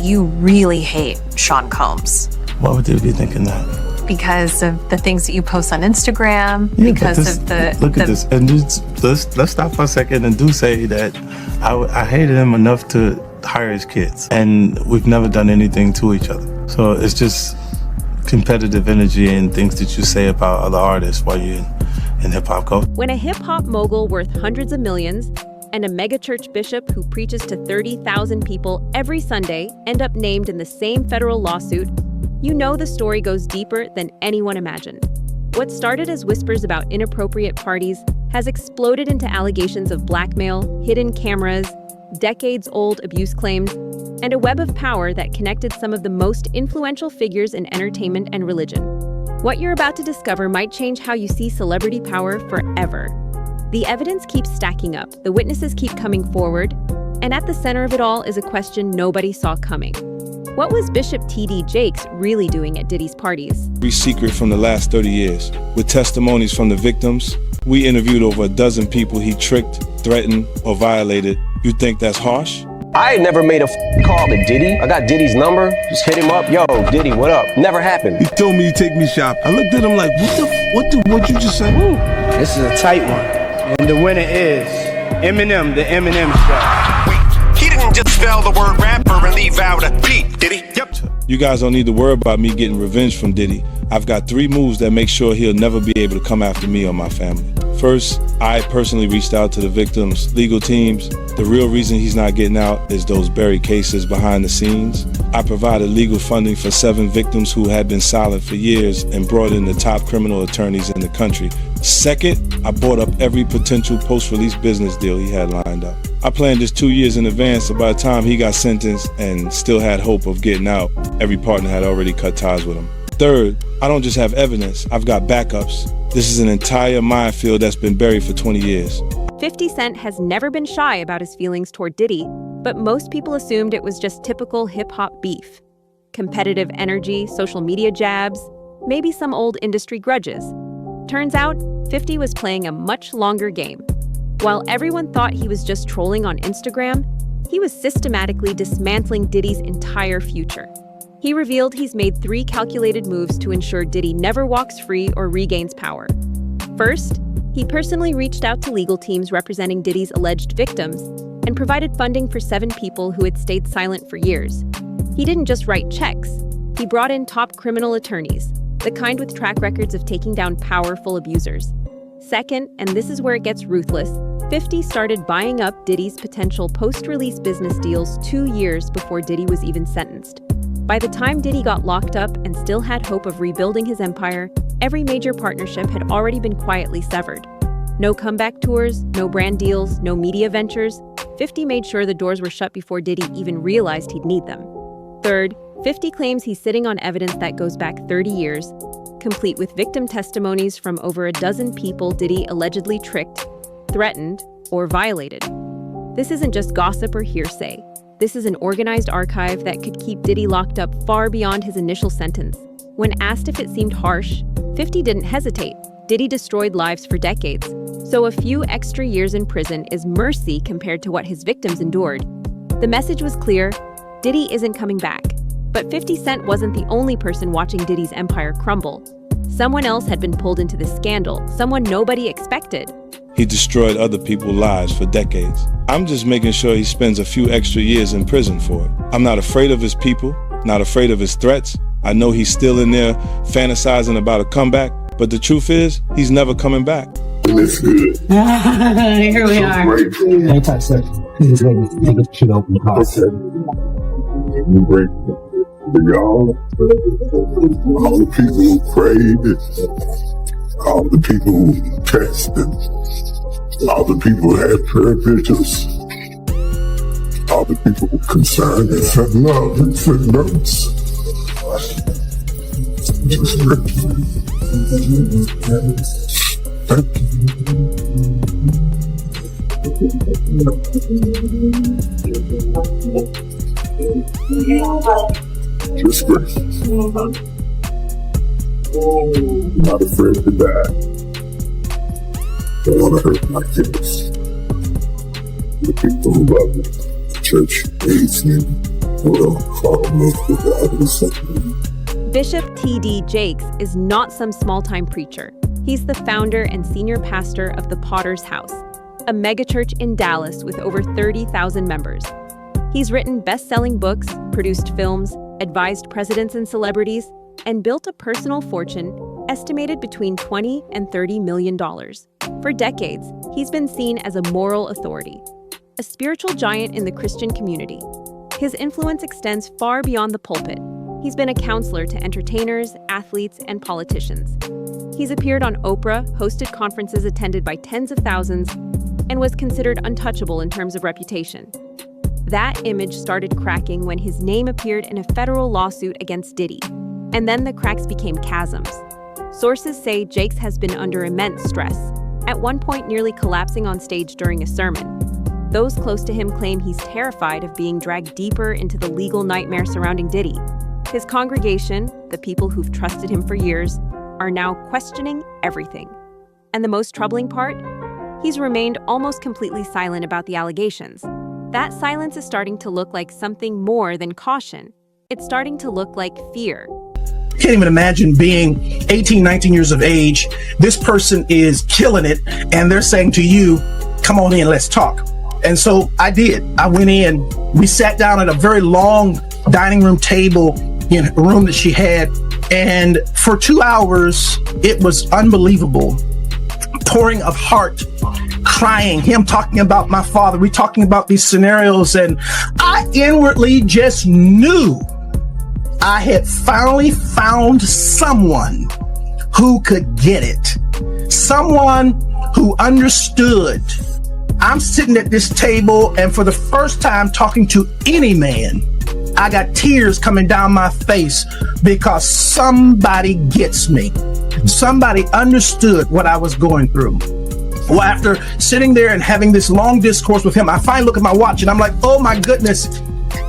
you really hate Sean Combs. Why would they be thinking that? Because of the things that you post on Instagram, Yeah, because of the... Look at this, and let's stop for a second and do say that I hated him enough to hire his kids, and we've never done anything to each other. So it's just competitive energy and things that you say about other artists while you're in hip-hop culture. When a hip-hop mogul worth hundreds of millions and a megachurch bishop who preaches to 30,000 people every Sunday end up named in the same federal lawsuit, you know the story goes deeper than anyone imagined. What started as whispers about inappropriate parties has exploded into allegations of blackmail, hidden cameras, decades-old abuse claims, and a web of power that connected some of the most influential figures in entertainment and religion. What you're about to discover might change how you see celebrity power forever. The evidence keeps stacking up, the witnesses keep coming forward, and at the center of it all is a question nobody saw coming. What was Bishop T.D. Jakes really doing at Diddy's parties? Every secret from the last 30 years. With testimonies from the victims, we interviewed over a dozen people he tricked, threatened, or violated. You think that's harsh? I ain't never made a call to Diddy. I got Diddy's number, just hit him up. Yo, Diddy, what up? Never happened. He told me to take me shopping. I looked at him like, what you just said? Ooh, this is a tight one. And the winner is Eminem, the Eminem Show. He didn't just spell the word rapper and leave out a P, did he? Yep. You guys don't need to worry about me getting revenge from Diddy. I've got 3 moves that make sure he'll never be able to come after me or my family. First, I personally reached out to the victims' legal teams. The real reason he's not getting out is those buried cases behind the scenes. I provided legal funding for 7 victims who had been silent for years and brought in the top criminal attorneys in the country. Second, I bought up every potential post-release business deal he had lined up. I planned this 2 years in advance, so by the time he got sentenced and still had hope of getting out, every partner had already cut ties with him. Third, I don't just have evidence, I've got backups. This is an entire minefield that's been buried for 20 years. 50 Cent has never been shy about his feelings toward Diddy, but most people assumed it was just typical hip-hop beef. Competitive energy, social media jabs, maybe some old industry grudges. Turns out, 50 was playing a much longer game. While everyone thought he was just trolling on Instagram, he was systematically dismantling Diddy's entire future. He revealed he's made 3 calculated moves to ensure Diddy never walks free or regains power. First, he personally reached out to legal teams representing Diddy's alleged victims and provided funding for 7 people who had stayed silent for years. He didn't just write checks. He brought in top criminal attorneys, the kind with track records of taking down powerful abusers. Second, and this is where it gets ruthless, 50 started buying up Diddy's potential post-release business deals 2 years before Diddy was even sentenced. By the time Diddy got locked up and still had hope of rebuilding his empire, every major partnership had already been quietly severed. No comeback tours, no brand deals, no media ventures. 50 made sure the doors were shut before Diddy even realized he'd need them. Third, 50 claims he's sitting on evidence that goes back 30 years, complete with victim testimonies from over a dozen people Diddy allegedly tricked, threatened, or violated. This isn't just gossip or hearsay. This is an organized archive that could keep Diddy locked up far beyond his initial sentence. When asked if it seemed harsh, 50 didn't hesitate. Diddy destroyed lives for decades, so a few extra years in prison is mercy compared to what his victims endured. The message was clear: Diddy isn't coming back. But 50 Cent wasn't the only person watching Diddy's empire crumble. Someone else had been pulled into the scandal, someone nobody expected. He destroyed other people's lives for decades. I'm just making sure he spends a few extra years in prison for it. I'm not afraid of his people, not afraid of his threats. I know he's still in there fantasizing about a comeback, but the truth is, he's never coming back. It's good. Here we are. No touch, sir. This is ready to take a shit open the car. Okay. We break y'all, all the people who prayed, all the people who tested, all the people who had prayer vigils, all the people who concerned and sent love and sent notes. Just thank you. Just great. Not afraid to die. Don't want to hurt my kids. The people who love me. The church hates me. Bishop T.D. Jakes is not some small-time preacher. He's the founder and senior pastor of the Potter's House, a megachurch in Dallas with over 30,000 members. He's written best-selling books, produced films, advised presidents and celebrities, and built a personal fortune estimated between $20 and $30 million. For decades, he's been seen as a moral authority, a spiritual giant in the Christian community. His influence extends far beyond the pulpit. He's been a counselor to entertainers, athletes, and politicians. He's appeared on Oprah, hosted conferences attended by tens of thousands, and was considered untouchable in terms of reputation. That image started cracking when his name appeared in a federal lawsuit against Diddy, and then the cracks became chasms. Sources say Jakes has been under immense stress, at one point nearly collapsing on stage during a sermon. Those close to him claim he's terrified of being dragged deeper into the legal nightmare surrounding Diddy. His congregation, the people who've trusted him for years, are now questioning everything. And the most troubling part? He's remained almost completely silent about the allegations. That silence is starting to look like something more than caution. It's starting to look like fear. Can't even imagine being 18, 19 years of age. This person is killing it, and they're saying to you, come on in, let's talk. And so I did. I went in. We sat down at a very long dining room table in a room that she had. And for 2 hours, it was unbelievable. Pouring of heart, crying, him talking about my father. We talking about these scenarios. And I inwardly just knew I had finally found someone who could get it. Someone who understood. I'm sitting at this table, and for the first time talking to any man, I got tears coming down my face because somebody gets me. Somebody understood what I was going through. Well, after sitting there and having this long discourse with him, I finally look at my watch and I'm like, oh my goodness,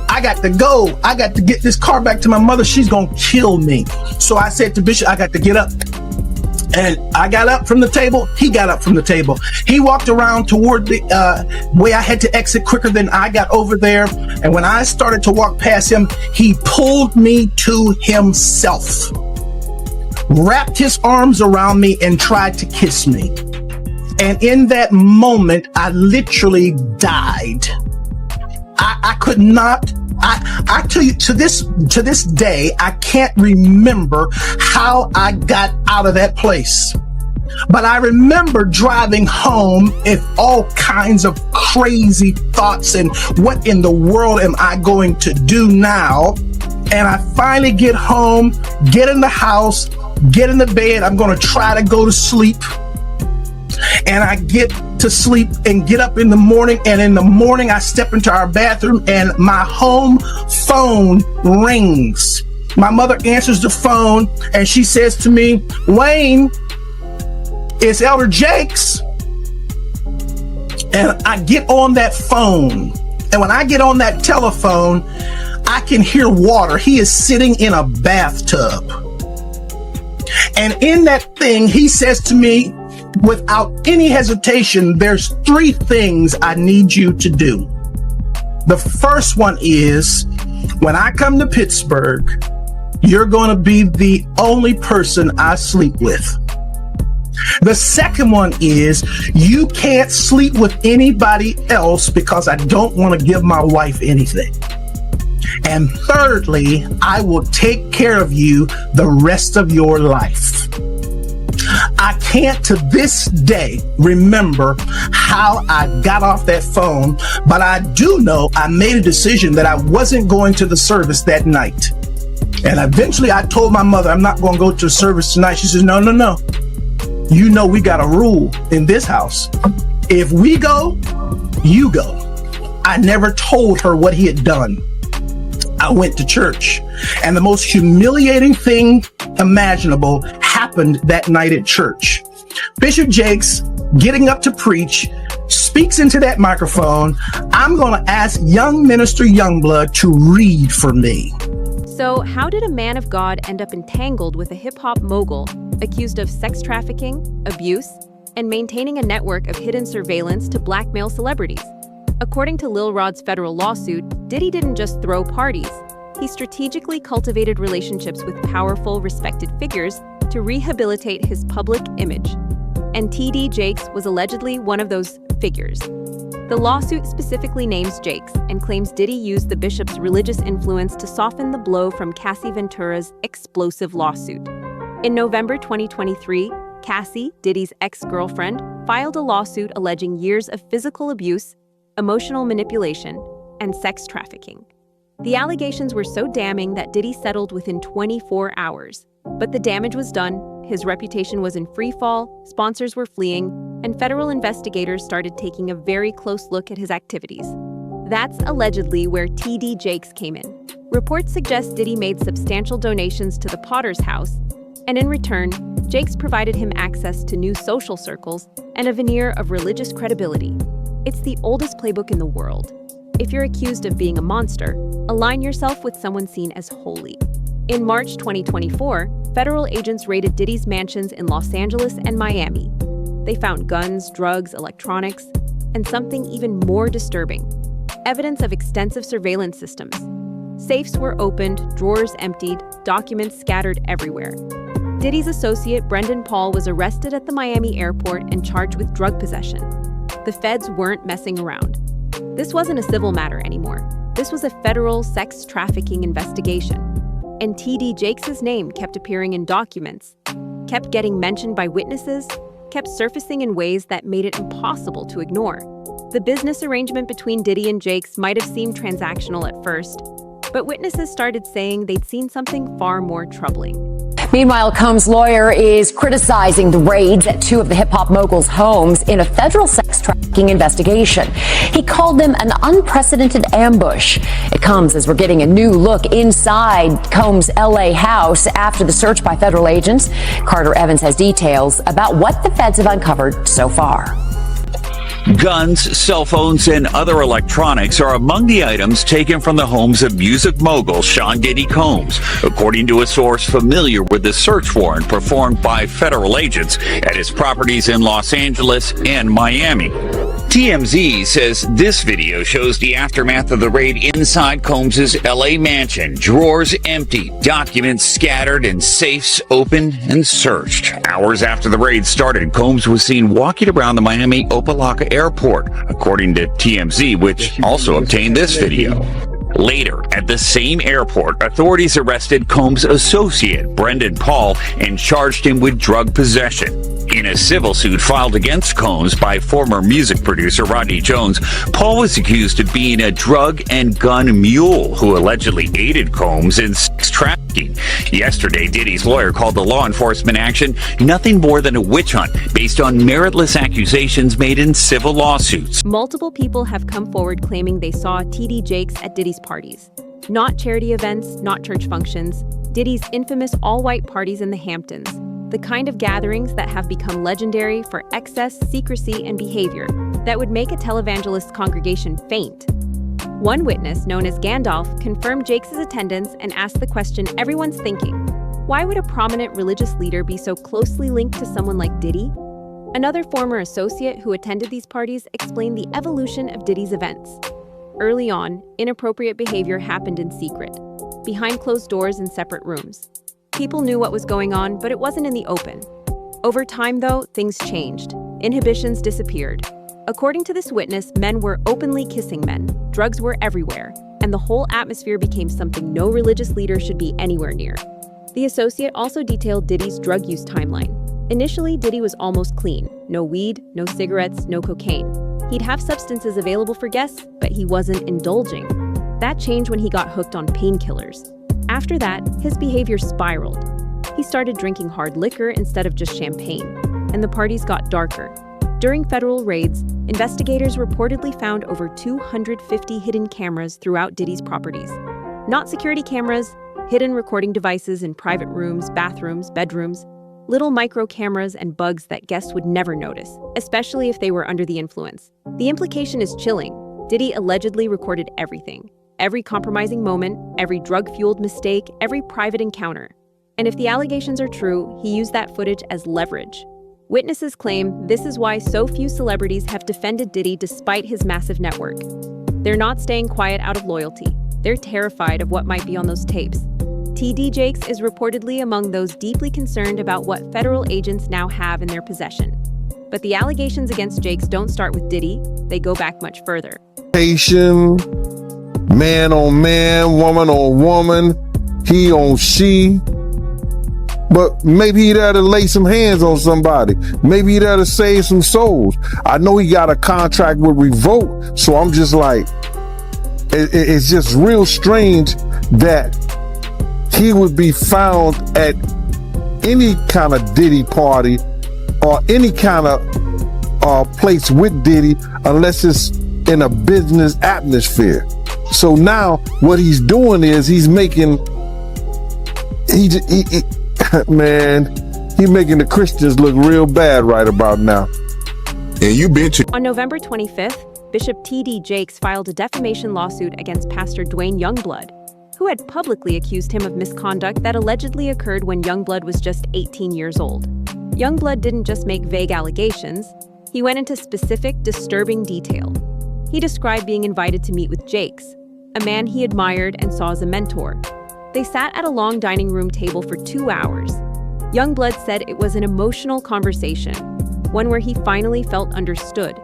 I got to go. I got to get this car back to my mother. She's going to kill me. So I said to Bishop, I got to get up. And I got up from the table. He got up from the table. He walked around toward the way I had to exit quicker than I got over there. And when I started to walk past him, he pulled me to himself, wrapped his arms around me and tried to kiss me. And in that moment, I literally died. I could not. I tell you, to this day, I can't remember how I got out of that place. But I remember driving home with all kinds of crazy thoughts and what in the world am I going to do now? And I finally get home, get in the house, get in the bed. I'm going to try to go to sleep. And I get to sleep and get up in the morning. And in the morning, I step into our bathroom and my home phone rings. My mother answers the phone and she says to me, Wayne, it's Elder Jakes. And I get on that phone. And when I get on that telephone, I can hear water. He is sitting in a bathtub. And in that thing, he says to me, without any hesitation, there's 3 things I need you to do. The first one is, when I come to Pittsburgh, you're going to be the only person I sleep with. The second one is, you can't sleep with anybody else because I don't want to give my wife anything. And thirdly, I will take care of you the rest of your life. I can't to this day remember how I got off that phone, but I do know I made a decision that I wasn't going to the service that night. And eventually I told my mother, I'm not going to go to the service tonight. She says, no. You know, we got a rule in this house. If we go, you go. I never told her what he had done. I went to church, and the most humiliating thing imaginable happened that night at church. Bishop Jakes, getting up to preach, speaks into that microphone. I'm going to ask young minister Youngblood to read for me. So how did a man of God end up entangled with a hip-hop mogul accused of sex trafficking, abuse, and maintaining a network of hidden surveillance to blackmail celebrities? According to Lil Rod's federal lawsuit, Diddy didn't just throw parties. He strategically cultivated relationships with powerful, respected figures to rehabilitate his public image. And TD Jakes was allegedly one of those figures. The lawsuit specifically names Jakes and claims Diddy used the bishop's religious influence to soften the blow from Cassie Ventura's explosive lawsuit. In November 2023, Cassie, Diddy's ex-girlfriend, filed a lawsuit alleging years of physical abuse, emotional manipulation, and sex trafficking. The allegations were so damning that Diddy settled within 24 hours. But the damage was done, his reputation was in free fall, sponsors were fleeing, and federal investigators started taking a very close look at his activities. That's allegedly where TD Jakes came in. Reports suggest Diddy made substantial donations to the Potter's house, and in return, Jakes provided him access to new social circles and a veneer of religious credibility. It's the oldest playbook in the world. If you're accused of being a monster, align yourself with someone seen as holy. In March 2024, federal agents raided Diddy's mansions in Los Angeles and Miami. They found guns, drugs, electronics, and something even more disturbing: evidence of extensive surveillance systems. Safes were opened, drawers emptied, documents scattered everywhere. Diddy's associate, Brendan Paul, was arrested at the Miami airport and charged with drug possession. The feds weren't messing around. This wasn't a civil matter anymore. This was a federal sex trafficking investigation. And TD Jakes' name kept appearing in documents, kept getting mentioned by witnesses, kept surfacing in ways that made it impossible to ignore. The business arrangement between Diddy and Jakes might have seemed transactional at first, but witnesses started saying they'd seen something far more troubling. Meanwhile, Combs' lawyer is criticizing the raids at two of the hip-hop mogul's homes in a federal sex trafficking investigation. He called them an unprecedented ambush. It comes as we're getting a new look inside Combs' LA house after the search by federal agents. Carter Evans has details about what the feds have uncovered so far. Guns, cell phones, and other electronics are among the items taken from the homes of music mogul Sean Diddy Combs, according to a source familiar with the search warrant performed by federal agents at his properties in Los Angeles and Miami. TMZ says this video shows the aftermath of the raid inside Combs' LA mansion. Drawers empty, documents scattered, and safes opened and searched. Hours after the raid started, Combs was seen walking around the Miami Opa-locka airport, according to TMZ, which also obtained this video. Later, at the same airport, authorities arrested Combs' associate, Brendan Paul, and charged him with drug possession. In a civil suit filed against Combs by former music producer Rodney Jones, Paul was accused of being a drug and gun mule who allegedly aided Combs in sex trafficking. Yesterday, Diddy's lawyer called the law enforcement action nothing more than a witch hunt based on meritless accusations made in civil lawsuits. Multiple people have come forward claiming they saw TD Jakes at Diddy's parties. Not charity events, not church functions, Diddy's infamous all-white parties in the Hamptons. The kind of gatherings that have become legendary for excess, secrecy, and behavior that would make a televangelist congregation faint. One witness, known as Gandalf, confirmed Jakes' attendance and asked the question everyone's thinking: why would a prominent religious leader be so closely linked to someone like Diddy? Another former associate who attended these parties explained the evolution of Diddy's events. Early on, inappropriate behavior happened in secret, behind closed doors in separate rooms. People knew what was going on, but it wasn't in the open. Over time, though, things changed. Inhibitions disappeared. According to this witness, men were openly kissing men, drugs were everywhere, and the whole atmosphere became something no religious leader should be anywhere near. The associate also detailed Diddy's drug use timeline. Initially, Diddy was almost clean. No weed, no cigarettes, no cocaine. He'd have substances available for guests, but he wasn't indulging. That changed when he got hooked on painkillers. After that, his behavior spiraled. He started drinking hard liquor instead of just champagne, and the parties got darker. During federal raids, investigators reportedly found over 250 hidden cameras throughout Diddy's properties. Not security cameras, hidden recording devices in private rooms, bathrooms, bedrooms, little micro cameras and bugs that guests would never notice, especially if they were under the influence. The implication is chilling. Diddy allegedly recorded everything. Every compromising moment, every drug-fueled mistake, every private encounter. And if the allegations are true, he used that footage as leverage. Witnesses claim this is why so few celebrities have defended Diddy despite his massive network. They're not staying quiet out of loyalty. They're terrified of what might be on those tapes. TD Jakes is reportedly among those deeply concerned about what federal agents now have in their possession. But the allegations against Jakes don't start with Diddy, they go back much further. Man on man, woman on woman, he on she. But maybe he'd have to lay some hands on somebody. Maybe he'd have to save some souls. I know he got a contract with Revolt, so I'm just like, it's just real strange that he would be found at any kind of Diddy party or any kind of place with Diddy unless it's in a business atmosphere. So now what he's doing is he's making the Christians look real bad right about now. And you been to On November 25th, Bishop T.D. Jakes filed a defamation lawsuit against Pastor Dwayne Youngblood, who had publicly accused him of misconduct that allegedly occurred when Youngblood was just 18 years old. Youngblood didn't just make vague allegations, he went into specific, disturbing detail. He described being invited to meet with Jakes, a man he admired and saw as a mentor. They sat at a long dining room table for 2 hours. Youngblood said it was an emotional conversation, one where he finally felt understood.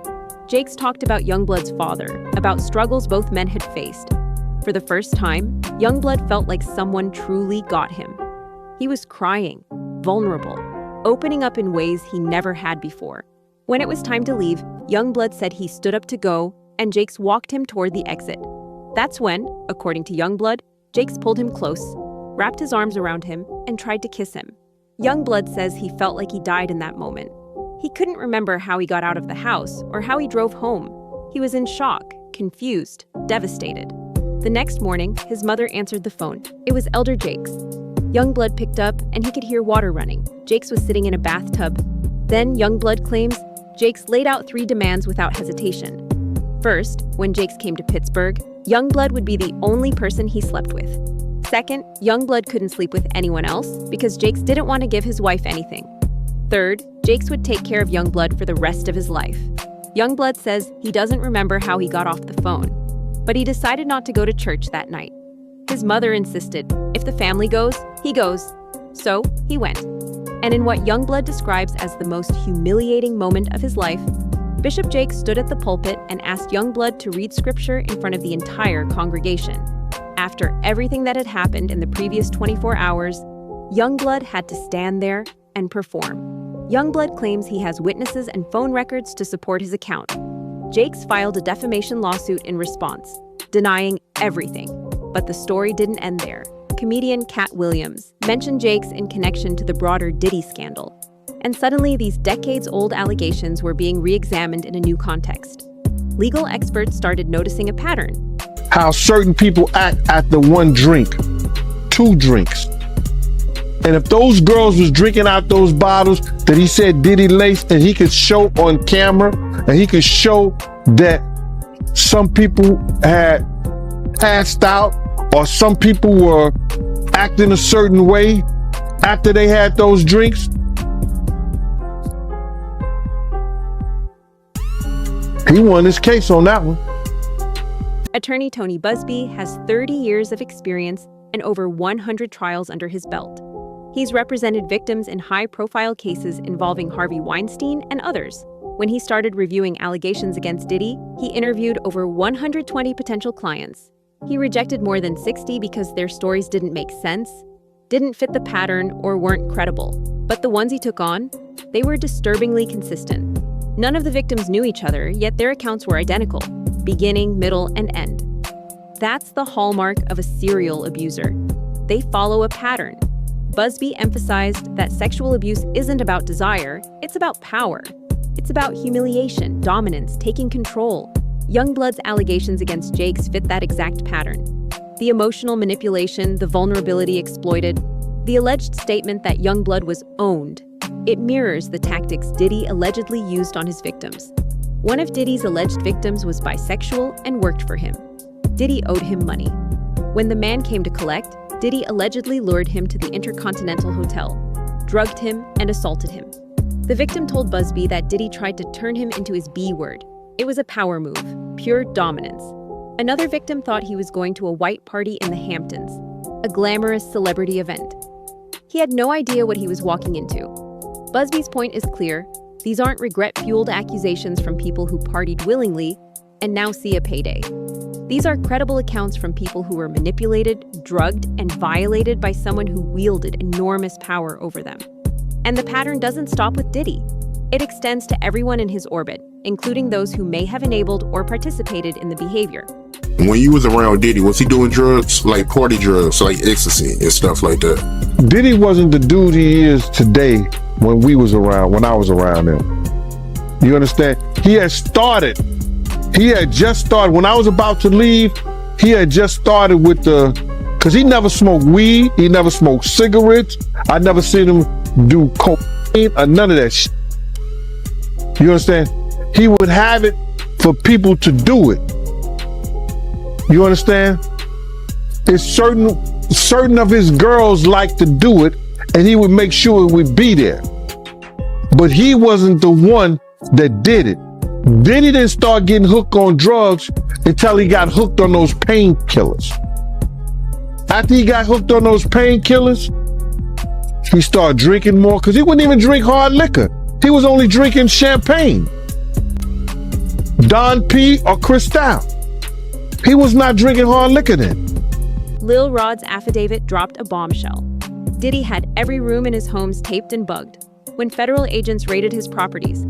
Jakes talked about Youngblood's father, about struggles both men had faced. For the first time, Youngblood felt like someone truly got him. He was crying, vulnerable, opening up in ways he never had before. When it was time to leave, Youngblood said he stood up to go, and Jakes walked him toward the exit. That's when, according to Youngblood, Jakes pulled him close, wrapped his arms around him, and tried to kiss him. Youngblood says he felt like he died in that moment. He couldn't remember how he got out of the house or how he drove home. He was in shock, confused, devastated. The next morning, his mother answered the phone. It was Elder Jakes. Youngblood picked up, and he could hear water running. Jakes was sitting in a bathtub. Then, Youngblood claims, Jakes laid out 3 demands without hesitation. First, when Jakes came to Pittsburgh, Youngblood would be the only person he slept with. Second, Youngblood couldn't sleep with anyone else because Jakes didn't want to give his wife anything. Third, Jakes would take care of Youngblood for the rest of his life. Youngblood says he doesn't remember how he got off the phone, but he decided not to go to church that night. His mother insisted, if the family goes, he goes. So, he went. And in what Youngblood describes as the most humiliating moment of his life, Bishop Jakes stood at the pulpit and asked Youngblood to read scripture in front of the entire congregation. After everything that had happened in the previous 24 hours, Youngblood had to stand there and perform. Youngblood claims he has witnesses and phone records to support his account. Jakes filed a defamation lawsuit in response, denying everything. But the story didn't end there. Comedian Cat Williams mentioned Jakes in connection to the broader Diddy scandal. And suddenly, these decades-old allegations were being re-examined in a new context. Legal experts started noticing a pattern. how certain people act at the 1 drink, 2 drinks. And if those girls was drinking out those bottles that he said Diddy laced, and he could show on camera, and he could show that some people had passed out, or some people were acting a certain way after they had those drinks, he won his case on that one. Attorney Tony Busby has 30 years of experience and over 100 trials under his belt. He's represented victims in high-profile cases involving Harvey Weinstein and others. When he started reviewing allegations against Diddy, he interviewed over 120 potential clients. He rejected more than 60 because their stories didn't make sense, didn't fit the pattern, or weren't credible. But the ones he took on, they were disturbingly consistent. None of the victims knew each other, yet their accounts were identical, beginning, middle, and end. That's the hallmark of a serial abuser. They follow a pattern. Busby emphasized that sexual abuse isn't about desire, it's about power. It's about humiliation, dominance, taking control. Youngblood's allegations against Jakes fit that exact pattern. The emotional manipulation, the vulnerability exploited, the alleged statement that Youngblood was owned. It mirrors the tactics Diddy allegedly used on his victims. One of Diddy's alleged victims was bisexual and worked for him. Diddy owed him money. When the man came to collect, Diddy allegedly lured him to the Intercontinental Hotel, drugged him, and assaulted him. The victim told Busby that Diddy tried to turn him into his B word. It was a power move, pure dominance. Another victim thought he was going to a white party in the Hamptons, a glamorous celebrity event. He had no idea what he was walking into. Busby's point is clear. These aren't regret-fueled accusations from people who partied willingly and now see a payday. These are credible accounts from people who were manipulated, drugged, and violated by someone who wielded enormous power over them. And the pattern doesn't stop with Diddy. It extends to everyone in his orbit, including those who may have enabled or participated in the behavior. When you was around Diddy, was he doing drugs, like party drugs, like ecstasy and stuff like that? Diddy wasn't the dude he is today when I was around him. You understand? He had just started, when I was about to leave, he had just started with because he never smoked weed, he never smoked cigarettes, I never seen him do cocaine or none of that shit. You understand? He would have it for people to do it. You understand? It's certain of his girls like to do it, and he would make sure it would be there. But he wasn't the one that did it. Diddy didn't start getting hooked on drugs until he got hooked on those painkillers. After he got hooked on those painkillers, he started drinking more, because he wouldn't even drink hard liquor. He was only drinking champagne, Don P or Cristal. He was not drinking hard liquor then. Lil Rod's affidavit dropped a bombshell. Diddy had every room in his homes taped and bugged. When federal agents raided his properties,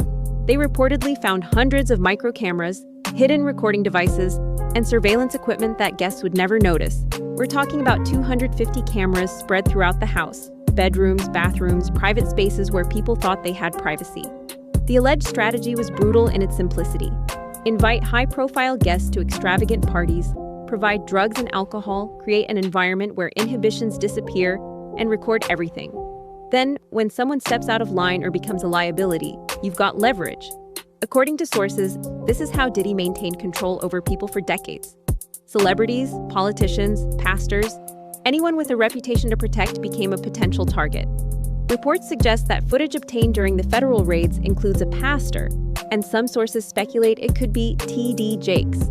they reportedly found hundreds of micro cameras, hidden recording devices, and surveillance equipment that guests would never notice. We're talking about 250 cameras spread throughout the house, bedrooms, bathrooms, private spaces where people thought they had privacy. The alleged strategy was brutal in its simplicity. Invite high-profile guests to extravagant parties, provide drugs and alcohol, create an environment where inhibitions disappear, and record everything. Then, when someone steps out of line or becomes a liability, you've got leverage. According to sources, this is how Diddy maintained control over people for decades. Celebrities, politicians, pastors, anyone with a reputation to protect became a potential target. Reports suggest that footage obtained during the federal raids includes a pastor, and some sources speculate it could be T.D. Jakes.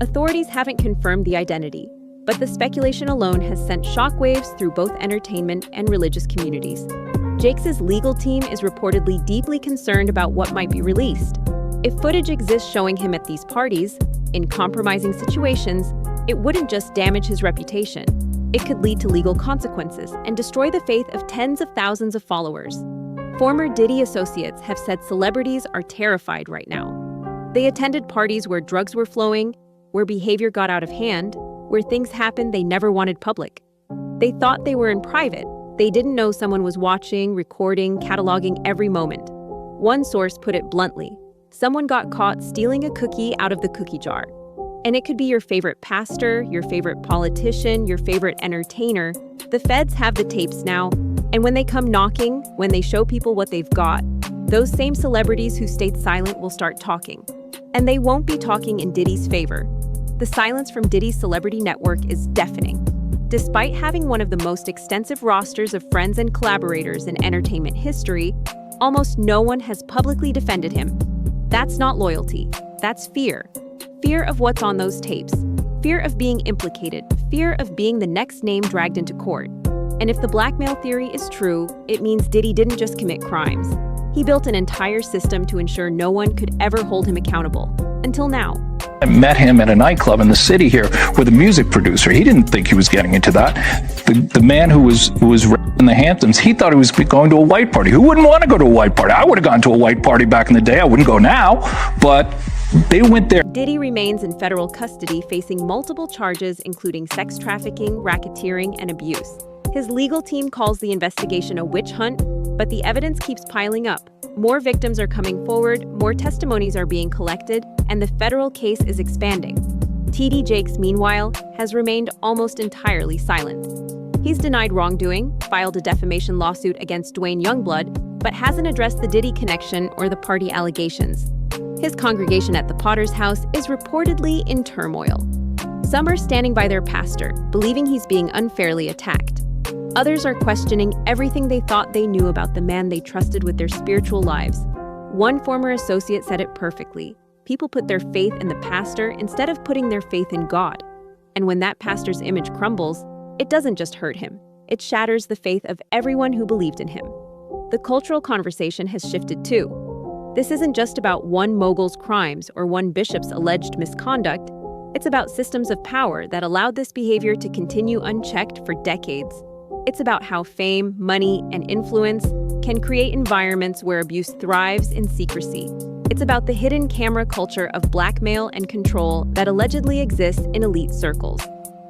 Authorities haven't confirmed the identity, but the speculation alone has sent shockwaves through both entertainment and religious communities. Jakes' legal team is reportedly deeply concerned about what might be released. If footage exists showing him at these parties, in compromising situations, it wouldn't just damage his reputation. It could lead to legal consequences and destroy the faith of tens of thousands of followers. Former Diddy associates have said celebrities are terrified right now. They attended parties where drugs were flowing, where behavior got out of hand, where things happened they never wanted public. They thought they were in private. They didn't know someone was watching, recording, cataloging every moment. One source put it bluntly: someone got caught stealing a cookie out of the cookie jar. And it could be your favorite pastor, your favorite politician, your favorite entertainer. The feds have the tapes now, and when they come knocking, when they show people what they've got, those same celebrities who stayed silent will start talking. And they won't be talking in Diddy's favor. The silence from Diddy's celebrity network is deafening. Despite having one of the most extensive rosters of friends and collaborators in entertainment history, almost no one has publicly defended him. That's not loyalty, that's fear. Fear of what's on those tapes, fear of being implicated, fear of being the next name dragged into court. And if the blackmail theory is true, it means Diddy didn't just commit crimes. He built an entire system to ensure no one could ever hold him accountable. Until now. I met him at a nightclub in the city here with a music producer. He didn't think he was getting into that. The man who was in the Hamptons, he thought he was going to a white party. Who wouldn't want to go to a white party? I would have gone to a white party back in the day. I wouldn't go now, but they went there. Diddy remains in federal custody facing multiple charges including sex trafficking, racketeering, and abuse. His legal team calls the investigation a witch hunt, but the evidence keeps piling up. More victims are coming forward, more testimonies are being collected, and the federal case is expanding. T.D. Jakes, meanwhile, has remained almost entirely silent. He's denied wrongdoing, filed a defamation lawsuit against Dwayne Youngblood, but hasn't addressed the Diddy connection or the party allegations. His congregation at the Potter's house is reportedly in turmoil. Some are standing by their pastor, believing he's being unfairly attacked. Others are questioning everything they thought they knew about the man they trusted with their spiritual lives. One former associate said it perfectly. People put their faith in the pastor instead of putting their faith in God. And when that pastor's image crumbles, it doesn't just hurt him. It shatters the faith of everyone who believed in him. The cultural conversation has shifted too. This isn't just about one mogul's crimes or one bishop's alleged misconduct. It's about systems of power that allowed this behavior to continue unchecked for decades. It's about how fame, money, and influence can create environments where abuse thrives in secrecy. It's about the hidden camera culture of blackmail and control that allegedly exists in elite circles.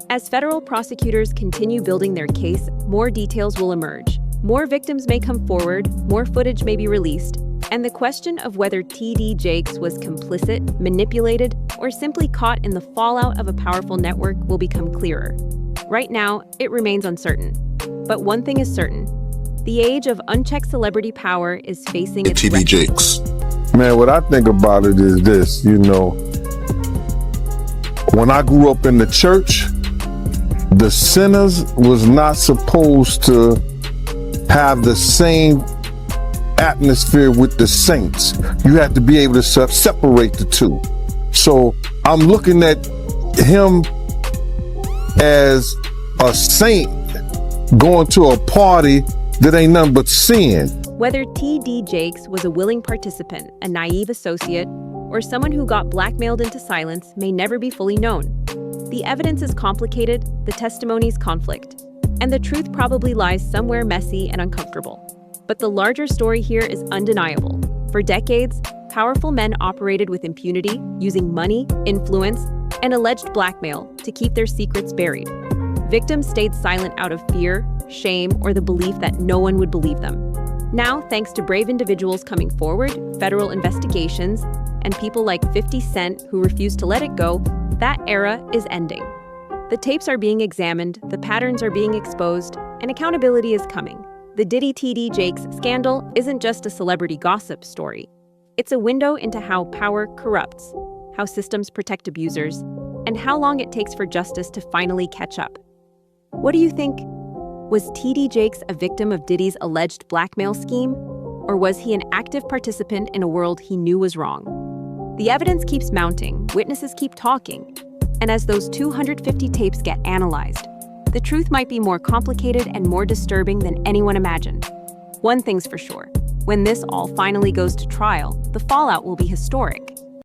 As federal prosecutors continue building their case, more details will emerge. More victims may come forward, more footage may be released, and the question of whether T.D. Jakes was complicit, manipulated, or simply caught in the fallout of a powerful network will become clearer. Right now, it remains uncertain. But one thing is certain. The age of unchecked celebrity power is facing its T.D. Jakes. Man, what I think about it is this, when I grew up in the church, the sinners was not supposed to have the same atmosphere with the saints. You had to be able to separate the two. So I'm looking at him as a saint going to a party that ain't nothing but sin. Whether T.D. Jakes was a willing participant, a naive associate, or someone who got blackmailed into silence may never be fully known. The evidence is complicated, the testimonies conflict, and the truth probably lies somewhere messy and uncomfortable. But the larger story here is undeniable. For decades, powerful men operated with impunity, using money, influence, and alleged blackmail to keep their secrets buried. Victims stayed silent out of fear, shame, or the belief that no one would believe them. Now, thanks to brave individuals coming forward, federal investigations, and people like 50 Cent who refuse to let it go, that era is ending. The tapes are being examined, the patterns are being exposed, and accountability is coming. The Diddy T.D. Jakes scandal isn't just a celebrity gossip story. It's a window into how power corrupts, how systems protect abusers, and how long it takes for justice to finally catch up. What do you think? Was T.D. Jakes a victim of Diddy's alleged blackmail scheme? Or was he an active participant in a world he knew was wrong? The evidence keeps mounting, witnesses keep talking, and as those 250 tapes get analyzed, the truth might be more complicated and more disturbing than anyone imagined. One thing's for sure, when this all finally goes to trial, the fallout will be historic.